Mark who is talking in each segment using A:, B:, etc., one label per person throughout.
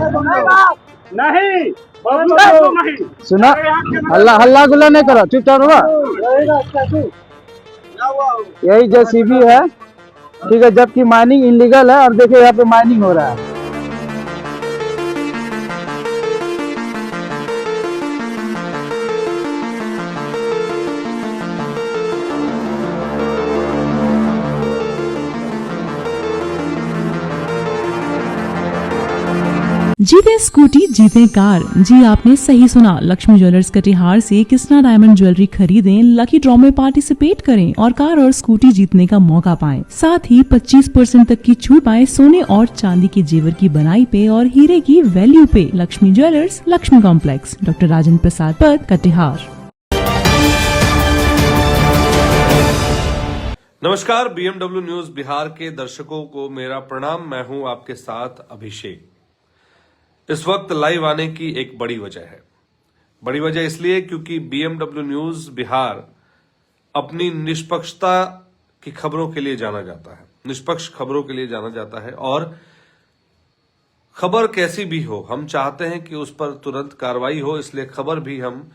A: नहीं
B: सुना, हल्ला हल्ला गुल्ला नहीं करो, चुपचाप रहो। यही जेसीबी है, ठीक है, जबकि माइनिंग इनलीगल है। और देखिए यहाँ पे माइनिंग हो रहा है।
C: जीते स्कूटी जीते कार। जी आपने सही सुना, लक्ष्मी ज्वेलर्स कटिहार से कृष्णा डायमंड ज्वेलरी खरीदें, लकी ड्रॉ में पार्टिसिपेट करें और कार और स्कूटी जीतने का मौका पाएं। साथ ही 25% तक की छूट पाएं सोने और चांदी के जेवर की बनाई पे और हीरे की वैल्यू पे। Lakshmi jewellers, Lakshmi complex, doctor Rajendra Prasad Path, Katihar.
D: नमस्कार, BMW न्यूज बिहार के दर्शकों को मेरा प्रणाम। मैं हूं आपके साथ अभिषेक। इस वक्त लाइव आने की एक बड़ी वजह है। बड़ी वजह इसलिए क्योंकि BMW न्यूज बिहार अपनी निष्पक्षता की खबरों के लिए जाना जाता है, निष्पक्ष खबरों के लिए जाना जाता है। और खबर कैसी भी हो, हम चाहते हैं कि उस पर तुरंत कार्रवाई हो, इसलिए खबर भी हम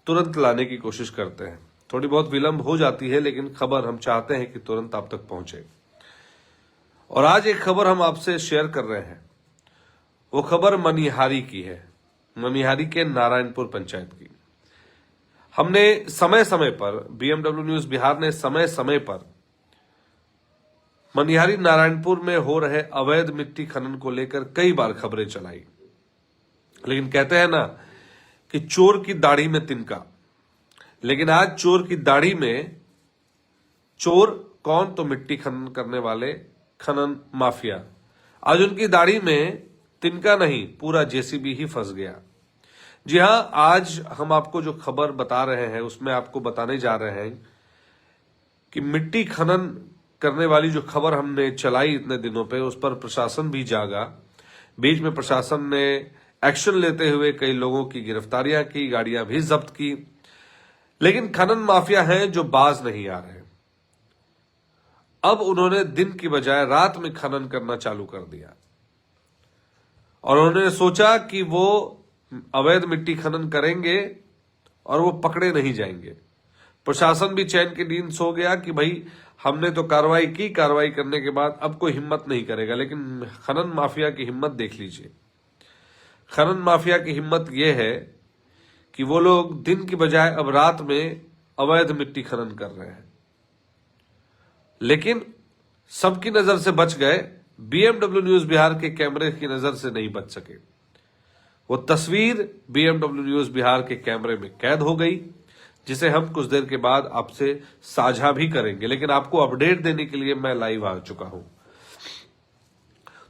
D: तुरंत लाने की कोशिश करते हैं। थोड़ी बहुत विलंब हो जाती है, लेकिन खबर हम चाहते हैं कि तुरंत आप तक पहुंचे। और आज एक खबर हम आपसे शेयर कर रहे हैं। वो खबर मनिहारी की है, मनिहारी के नारायणपुर पंचायत की। हमने समय समय पर, BMW न्यूज बिहार ने समय समय पर मनिहारी नारायणपुर में हो रहे अवैध मिट्टी खनन को लेकर कई बार खबरें चलाई। लेकिन कहते हैं ना कि चोर की दाढ़ी में तिनका। लेकिन आज चोर की दाढ़ी में चोर कौन? तो मिट्टी खनन करने वाले खनन माफिया। आज उनकी दाढ़ी में तिनका नहीं, पूरा जेसीबी ही फंस गया। जी हां, आज हम आपको जो खबर बता रहे हैं उसमें आपको बताने जा रहे हैं कि मिट्टी खनन करने वाली जो खबर हमने चलाई इतने दिनों पे, उस पर प्रशासन भी जागा। बीच में प्रशासन ने एक्शन लेते हुए कई लोगों की गिरफ्तारियां की, गाड़ियां भी जब्त की। लेकिन खनन माफिया हैं जो बाज नहीं आ रहे। अब उन्होंने दिन की बजाय रात में खनन करना चालू कर दिया और उन्होंने सोचा कि वो अवैध मिट्टी खनन करेंगे और वो पकड़े नहीं जाएंगे। प्रशासन भी चैन की नींद सो गया कि भाई हमने तो कार्रवाई की, कार्रवाई करने के बाद अब कोई हिम्मत नहीं करेगा। लेकिन खनन माफिया की हिम्मत देख लीजिए। खनन माफिया की हिम्मत यह है कि वो लोग दिन की बजाय अब रात में अवैध मिट्टी खनन कर रहे हैं। लेकिन सबकी नजर से बच गए, BMW न्यूज बिहार के कैमरे की नजर से नहीं बच सके। वो तस्वीर BMW न्यूज बिहार के कैमरे में कैद हो गई, जिसे हम कुछ देर के बाद आपसे साझा भी करेंगे। लेकिन आपको अपडेट देने के लिए मैं लाइव आ चुका हूं।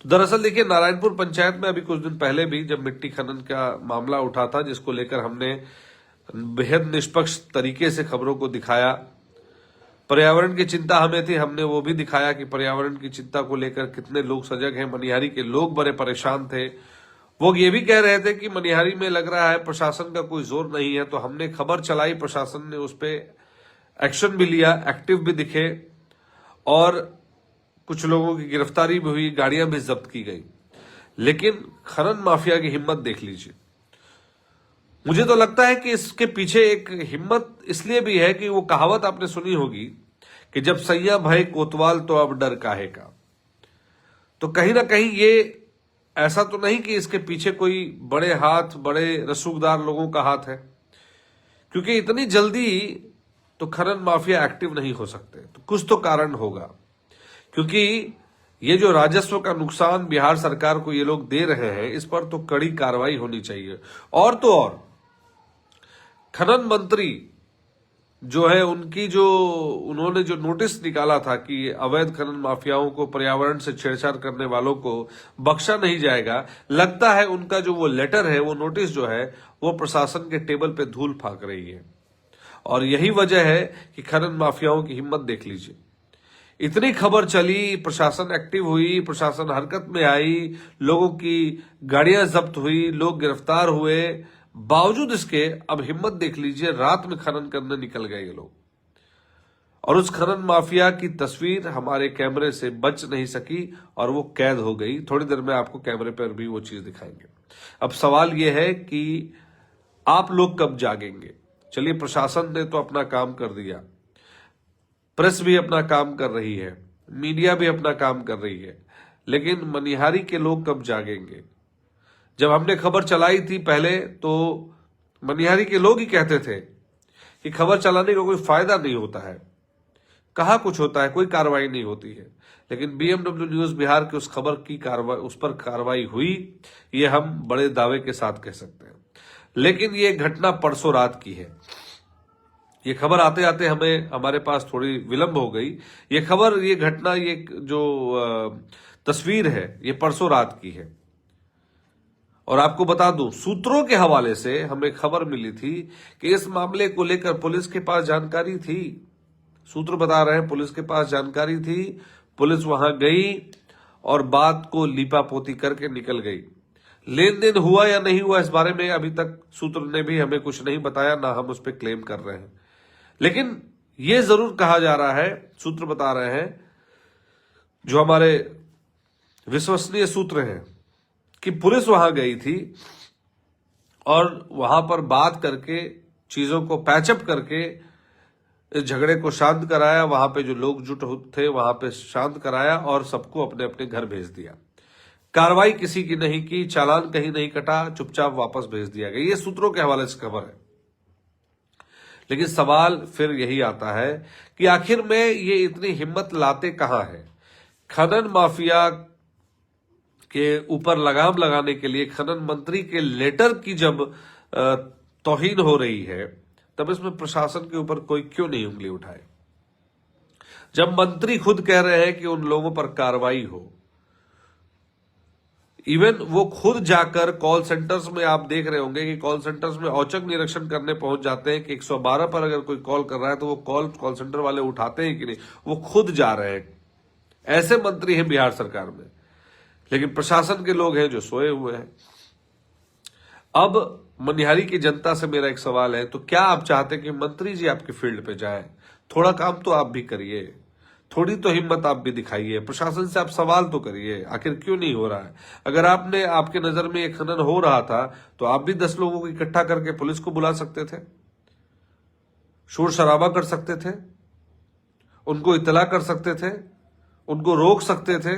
D: तो दरअसल देखिए, नारायणपुर पंचायत में अभी कुछ दिन पहले भी जब मिट्टी खनन का मामला उठा था, जिसको लेकर हमने बेहद निष्पक्ष तरीके से खबरों को दिखाया। पर्यावरण की चिंता हमें थी, हमने वो भी दिखाया कि पर्यावरण की चिंता को लेकर कितने लोग सजग हैं। मनिहारी के लोग बड़े परेशान थे। वो ये भी कह रहे थे कि मनिहारी में लग रहा है प्रशासन का कोई जोर नहीं है। तो हमने खबर चलाई, प्रशासन ने उस पर एक्शन भी लिया, एक्टिव भी दिखे और कुछ लोगों की गिरफ्तारी भी हुई, गाड़ियां भी जब्त की गई। लेकिन खनन माफिया की हिम्मत देख लीजिए। मुझे तो लगता है कि इसके पीछे एक हिम्मत इसलिए भी है कि वो कहावत आपने सुनी होगी कि जब सैया भय कोतवाल तो अब डर काहे का। तो कहीं ना कहीं ये ऐसा तो नहीं कि इसके पीछे कोई बड़े हाथ, बड़े रसूखदार लोगों का हाथ है, क्योंकि इतनी जल्दी तो खनन माफिया एक्टिव नहीं हो सकते। तो कुछ तो कारण होगा, क्योंकि ये जो राजस्व का नुकसान बिहार सरकार को ये लोग दे रहे हैं, इस पर तो कड़ी कार्रवाई होनी चाहिए। और तो और खनन मंत्री जो है, उन्होंने जो नोटिस निकाला था कि अवैध खनन माफियाओं को, पर्यावरण से छेड़छाड़ करने वालों को बख्शा नहीं जाएगा, लगता है उनका जो वो लेटर है, वो नोटिस जो है, वो प्रशासन के टेबल पे धूल फाक रही है। और यही वजह है कि खनन माफियाओं की हिम्मत देख लीजिए। इतनी खबर चली, प्रशासन एक्टिव हुई, प्रशासन हरकत में आई, लोगों की गाड़ियां जब्त हुई, लोग गिरफ्तार हुए, बावजूद इसके अब हिम्मत देख लीजिए, रात में खनन करने निकल गए ये लोग। और उस खनन माफिया की तस्वीर हमारे कैमरे से बच नहीं सकी और वो कैद हो गई। थोड़ी देर में आपको कैमरे पर भी वो चीज दिखाएंगे। अब सवाल ये है कि आप लोग कब जागेंगे? चलिए, प्रशासन ने तो अपना काम कर दिया, प्रेस भी अपना काम कर रही है, मीडिया भी अपना काम कर रही है, लेकिन मनिहारी के लोग कब जागेंगे? जब हमने खबर चलाई थी पहले तो मनिहारी के लोग ही कहते थे कि खबर चलाने का कोई फायदा नहीं होता है, कहाँ कुछ होता है, कोई कार्रवाई नहीं होती है। लेकिन बीएमडब्ल्यू न्यूज बिहार की उस खबर की कार्रवाई, उस पर कार्रवाई हुई, ये हम बड़े दावे के साथ कह सकते हैं। लेकिन ये घटना परसों रात की है। ये खबर आते आते हमारे पास थोड़ी विलंब हो गई। ये खबर, ये घटना, ये जो तस्वीर है, ये परसों रात की है। और आपको बता दूं, सूत्रों के हवाले से हमें खबर मिली थी कि इस मामले को लेकर पुलिस के पास जानकारी थी। सूत्र बता रहे हैं पुलिस के पास जानकारी थी, पुलिस वहां गई और बात को लीपापोती करके निकल गई। लेन देन हुआ या नहीं हुआ, इस बारे में अभी तक सूत्र ने भी हमें कुछ नहीं बताया, ना हम उस पर क्लेम कर रहे हैं। लेकिन यह जरूर कहा जा रहा है, सूत्र बता रहे हैं, जो हमारे विश्वसनीय सूत्र हैं, कि पुलिस वहां गई थी और वहां पर बात करके, चीजों को पैचअप करके इस झगड़े को शांत कराया। वहां पे जो लोग जुट थे वहां पे शांत कराया और सबको अपने अपने घर भेज दिया। कार्रवाई किसी की नहीं की, चालान कहीं नहीं कटा, चुपचाप वापस भेज दिया गया। ये सूत्रों के हवाले से खबर है। लेकिन सवाल फिर यही आता है कि आखिर में ये इतनी हिम्मत लाते कहां है? खनन माफिया के ऊपर लगाम लगाने के लिए खनन मंत्री के लेटर की जब तौहीन हो रही है, तब इसमें प्रशासन के ऊपर कोई क्यों नहीं उंगली उठाए? जब मंत्री खुद कह रहे हैं कि उन लोगों पर कार्रवाई हो, इवन वो खुद जाकर कॉल सेंटर्स में, आप देख रहे होंगे कि कॉल सेंटर्स में औचक निरीक्षण करने पहुंच जाते हैं कि 112 पर अगर कोई कॉल कर रहा है तो वो कॉल सेंटर वाले उठाते हैं कि नहीं, वो खुद जा रहे हैं। ऐसे मंत्री हैं बिहार सरकार में। लेकिन प्रशासन के लोग हैं जो सोए हुए हैं। अब मनिहारी की जनता से मेरा एक सवाल है, तो क्या आप चाहते हैं कि मंत्री जी आपके फील्ड पे जाएं? थोड़ा काम तो आप भी करिए, थोड़ी तो हिम्मत आप भी दिखाइए, प्रशासन से आप सवाल तो करिए, आखिर क्यों नहीं हो रहा है? अगर आपके नजर में एक खनन हो रहा था तो आप भी 10 लोगों को इकट्ठा करके पुलिस को बुला सकते थे, शोर शराबा कर सकते थे, उनको इत्तला कर सकते थे, उनको रोक सकते थे।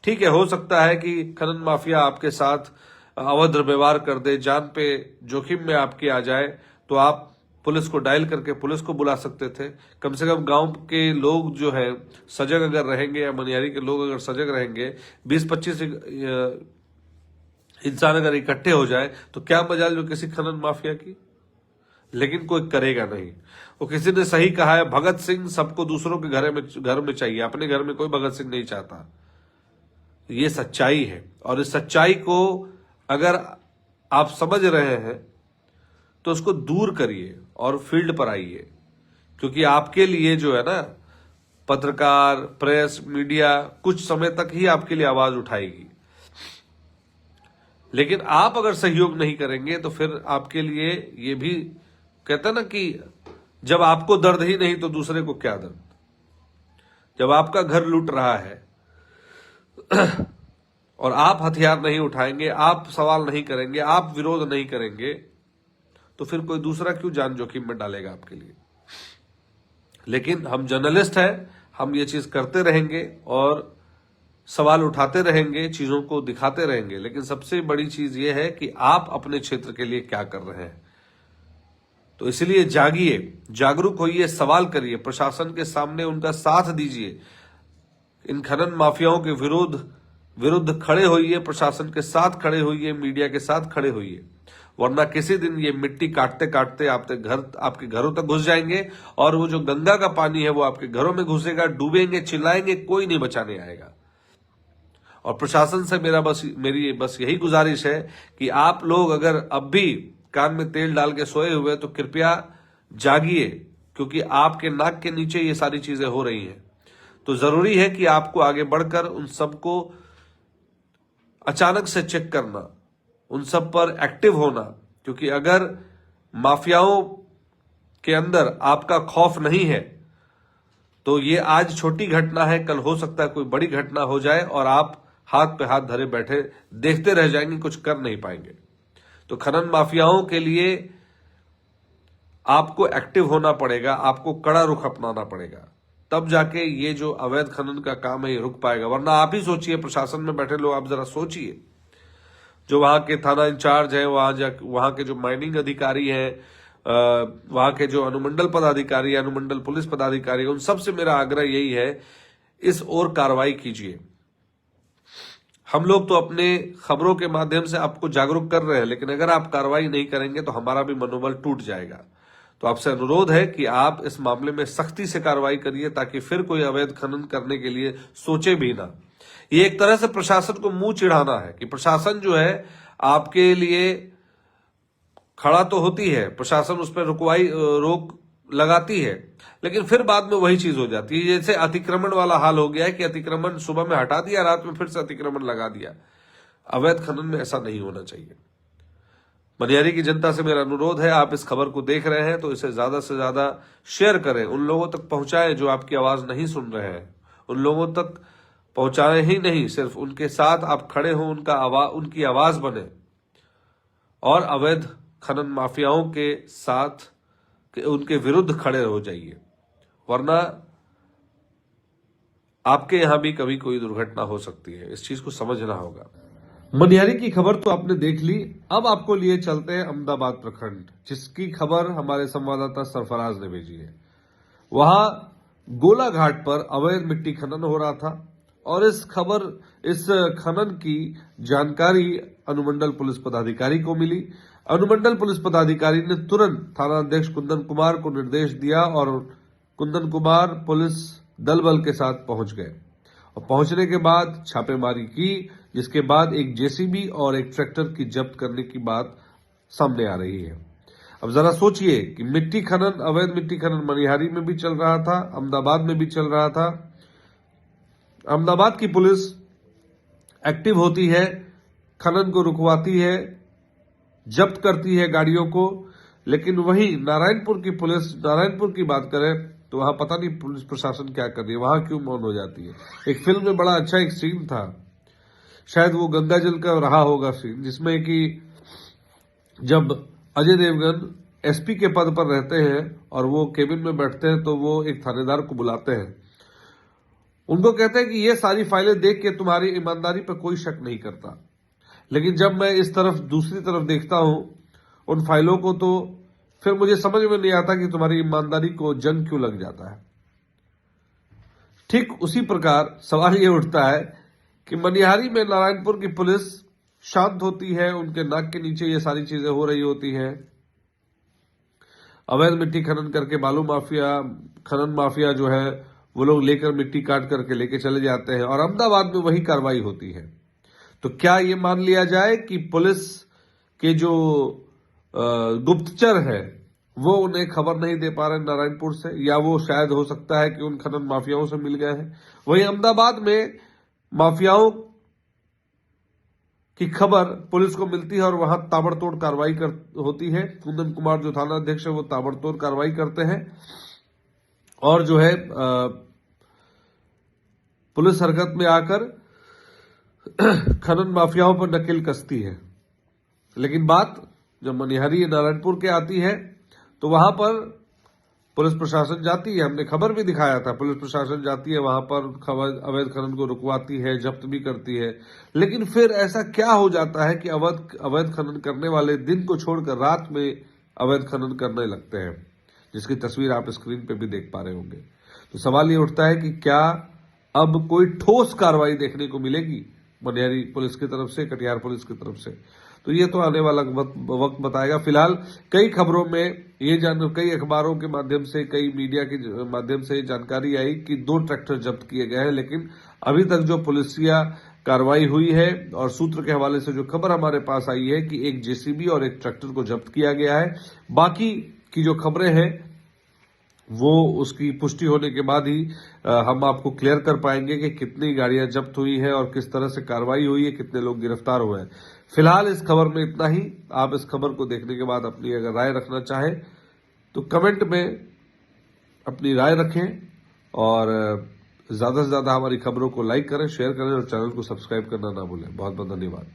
D: ठीक है, हो सकता है कि खनन माफिया आपके साथ अभद्र व्यवहार कर दे, जान पे जोखिम में आपके आ जाए, तो आप पुलिस को डायल करके पुलिस को बुला सकते थे। कम से कम गांव के लोग जो है सजग अगर रहेंगे, या मनिहारी के लोग अगर सजग रहेंगे, 20-25 इंसान अगर इकट्ठे हो जाए तो क्या मजाल जो किसी खनन माफिया की। लेकिन कोई करेगा नहीं। वो किसी ने सही कहा है, भगत सिंह सबको दूसरों के घर में चाहिए, अपने घर में कोई भगत सिंह नहीं चाहता। ये सच्चाई है, और इस सच्चाई को अगर आप समझ रहे हैं तो उसको दूर करिए और फील्ड पर आइए, क्योंकि आपके लिए जो है ना, पत्रकार, प्रेस, मीडिया कुछ समय तक ही आपके लिए आवाज उठाएगी। लेकिन आप अगर सहयोग नहीं करेंगे तो फिर आपके लिए ये भी कहते हैं ना कि जब आपको दर्द ही नहीं तो दूसरे को क्या दर्द। जब आपका घर लूट रहा है और आप हथियार नहीं उठाएंगे, आप सवाल नहीं करेंगे, आप विरोध नहीं करेंगे, तो फिर कोई दूसरा क्यों जान जोखिम में डालेगा आपके लिए। लेकिन हम जर्नलिस्ट हैं, हम ये चीज करते रहेंगे और सवाल उठाते रहेंगे, चीजों को दिखाते रहेंगे। लेकिन सबसे बड़ी चीज ये है कि आप अपने क्षेत्र के लिए क्या कर रहे हैं। तो इसलिए जागिए, जागरूक होइए, सवाल करिए, प्रशासन के सामने उनका साथ दीजिए, इन खनन माफियाओं के विरुद्ध खड़े होइए, प्रशासन के साथ खड़े होइए, मीडिया के साथ खड़े होइए, वरना किसी दिन ये मिट्टी काटते काटते आपके घरों तक घुस जाएंगे और वो जो गंगा का पानी है वो आपके घरों में घुसेगा, डूबेंगे, चिल्लाएंगे, कोई नहीं बचाने आएगा। और प्रशासन से मेरी बस यही गुजारिश है कि आप लोग अगर अब भी कान में तेल डाल के सोए हुए तो कृपया जागिए, क्योंकि आपके नाक के नीचे ये सारी चीजें हो रही हैं। तो जरूरी है कि आपको आगे बढ़कर उन सबको अचानक से चेक करना, उन सब पर एक्टिव होना, क्योंकि अगर माफियाओं के अंदर आपका खौफ नहीं है तो ये आज छोटी घटना है, कल हो सकता है कोई बड़ी घटना हो जाए और आप हाथ पे हाथ धरे बैठे देखते रह जाएंगे, कुछ कर नहीं पाएंगे। तो खनन माफियाओं के लिए आपको एक्टिव होना पड़ेगा, आपको कड़ा रुख अपनाना पड़ेगा, तब जाके ये जो अवैध खनन का काम है ये रुक पाएगा। वरना आप ही सोचिए, प्रशासन में बैठे लोग, आप जरा सोचिए, जो वहां के थाना इंचार्ज हैं, वहां के जो माइनिंग अधिकारी हैं, वहां के जो अनुमंडल पदाधिकारी, अनुमंडल पुलिस पदाधिकारी, उन सबसे मेरा आग्रह यही है, इस ओर कार्रवाई कीजिए। हम लोग तो अपने खबरों के माध्यम से आपको जागरूक कर रहे हैं, लेकिन अगर आप कार्रवाई नहीं करेंगे तो हमारा भी मनोबल टूट जाएगा। तो आपसे अनुरोध है कि आप इस मामले में सख्ती से कार्रवाई करिए, ताकि फिर कोई अवैध खनन करने के लिए सोचे भी ना। ये एक तरह से प्रशासन को मुंह चिढ़ाना है कि प्रशासन जो है आपके लिए खड़ा तो होती है, प्रशासन उस पर रोक लगाती है, लेकिन फिर बाद में वही चीज हो जाती है। जैसे अतिक्रमण वाला हाल हो गया है कि अतिक्रमण सुबह में हटा दिया, रात में फिर से अतिक्रमण लगा दिया। अवैध खनन में ऐसा नहीं होना चाहिए। मनिहारी की जनता से मेरा अनुरोध है, आप इस खबर को देख रहे हैं तो इसे ज्यादा से ज्यादा शेयर करें, उन लोगों तक पहुंचाएं जो आपकी आवाज नहीं सुन रहे हैं। उन लोगों तक पहुंचाएं ही नहीं, सिर्फ उनके साथ आप खड़े हो, उनकी आवाज बने और अवैध खनन माफियाओं के साथ उनके विरुद्ध खड़े हो जाइए, वरना आपके यहां भी कभी कोई दुर्घटना हो सकती है। इस चीज को समझना होगा। मनिहारी की खबर तो आपने देख ली, अब आपको लिए चलते हैं अहमदाबाद प्रखंड, जिसकी खबर हमारे संवाददाता सरफराज ने भेजी है। वहां गोला घाट पर अवैध मिट्टी खनन हो रहा था और इस खनन की जानकारी अनुमंडल पुलिस पदाधिकारी को मिली। अनुमंडल पुलिस पदाधिकारी ने तुरंत थानाध्यक्ष कुंदन कुमार को निर्देश दिया और कुंदन कुमार पुलिस दल बल के साथ पहुंच गए और पहुंचने के बाद छापेमारी की, जिसके बाद एक जेसीबी और एक ट्रैक्टर की जब्त करने की बात सामने आ रही है। अब जरा सोचिए कि अवैध मिट्टी खनन मनिहारी में भी चल रहा था, अहमदाबाद में भी चल रहा था। अहमदाबाद की पुलिस एक्टिव होती है, खनन को रुकवाती है, जब्त करती है गाड़ियों को, लेकिन वही नारायणपुर की बात करें तो वहां पता नहीं पुलिस प्रशासन क्या कर रही है, वहां क्यों मौन हो जाती है। एक फिल्म में बड़ा अच्छा एक सीन था, शायद वो गंगा जल का रहा होगा सीन, जिसमें कि जब अजय देवगन एसपी के पद पर रहते हैं और वो केबिन में बैठते हैं तो वो एक थानेदार को बुलाते हैं, उनको कहते हैं कि ये सारी फाइलें देख के तुम्हारी ईमानदारी पर कोई शक नहीं करता, लेकिन जब मैं इस तरफ दूसरी तरफ देखता हूं उन फाइलों को तो फिर मुझे समझ में नहीं आता कि तुम्हारी ईमानदारी को जंग क्यों लग जाता है। ठीक उसी प्रकार सवाल ये उठता है कि मनिहारी में नारायणपुर की पुलिस शांत होती है, उनके नाक के नीचे ये सारी चीजें हो रही होती हैं। अवैध मिट्टी खनन करके खनन माफिया जो है वो लोग लेकर मिट्टी काट करके लेके चले जाते हैं और अहमदाबाद में वही कार्रवाई होती है। तो क्या ये मान लिया जाए कि पुलिस के जो गुप्तचर है वो उन्हें खबर नहीं दे पा रहे नारायणपुर से, या वो शायद हो सकता है कि उन खनन माफियाओं से मिल गए हैं। वहीं अहमदाबाद में माफियाओं की खबर पुलिस को मिलती है और वहां ताबड़तोड़ कार्रवाई होती है। कुंदन कुमार जो थाना अध्यक्ष है वो ताबड़तोड़ कार्रवाई करते हैं और जो है पुलिस हरकत में आकर खनन माफियाओं पर नकेल कसती है। लेकिन बात जब मनिहारी नारायणपुर के आती है तो वहां पर पुलिस प्रशासन जाती है, हमने खबर भी दिखाया था, पुलिस प्रशासन जाती है वहां पर, अवैध खनन को रुकवाती है, जब्त भी करती है। लेकिन फिर ऐसा क्या हो जाता है कि अवैध खनन करने वाले दिन को छोड़कर रात में अवैध खनन करने लगते हैं, जिसकी तस्वीर आप स्क्रीन पे भी देख पा रहे होंगे। तो सवाल ये उठता है कि क्या अब कोई ठोस कार्रवाई देखने को मिलेगी मनिहारी पुलिस की तरफ से, कटिहार पुलिस की तरफ से? तो ये तो आने वाला वक्त बताएगा। फिलहाल कई खबरों में कई अखबारों के माध्यम से, कई मीडिया के माध्यम से जानकारी आई कि 2 ट्रैक्टर जब्त किए गए हैं, लेकिन अभी तक जो पुलिसिया कार्रवाई हुई है और सूत्र के हवाले से जो खबर हमारे पास आई है कि एक जेसीबी और एक ट्रैक्टर को जब्त किया गया है। बाकी की जो खबरें हैं वो उसकी पुष्टि होने के बाद ही हम आपको क्लियर कर पाएंगे कि कितनी गाड़ियां जब्त हुई हैं और किस तरह से कार्रवाई हुई है, कितने लोग गिरफ्तार हुए हैं। फिलहाल इस खबर में इतना ही। आप इस खबर को देखने के बाद अपनी अगर राय रखना चाहें तो कमेंट में अपनी राय रखें और ज्यादा से ज्यादा हमारी खबरों को लाइक करें, शेयर करें और चैनल को सब्सक्राइब करना ना भूलें। बहुत बहुत धन्यवाद।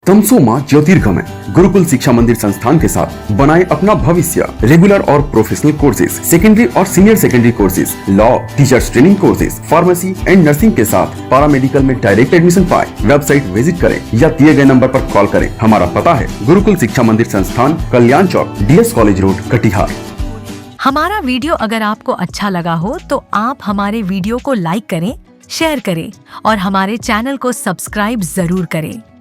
A: तमसोमा ज्योतिर्गमय गुरुकुल शिक्षा मंदिर संस्थान के साथ बनाए अपना भविष्य। रेगुलर और प्रोफेशनल कोर्सेज, सेकेंडरी और senior secondary courses, law, teachers training courses, pharmacy and nursing के साथ पैरामेडिकल में डायरेक्ट एडमिशन पाए। वेबसाइट विजिट करें या दिए गए नंबर पर कॉल करें। हमारा पता है गुरुकुल शिक्षा मंदिर संस्थान, कल्याण चौक, DS कॉलेज रोड, कटिहार।
E: हमारा वीडियो अगर आपको अच्छा लगा हो तो आप हमारे वीडियो को लाइक करें, शेयर करें और हमारे चैनल को सब्सक्राइब जरूर करें।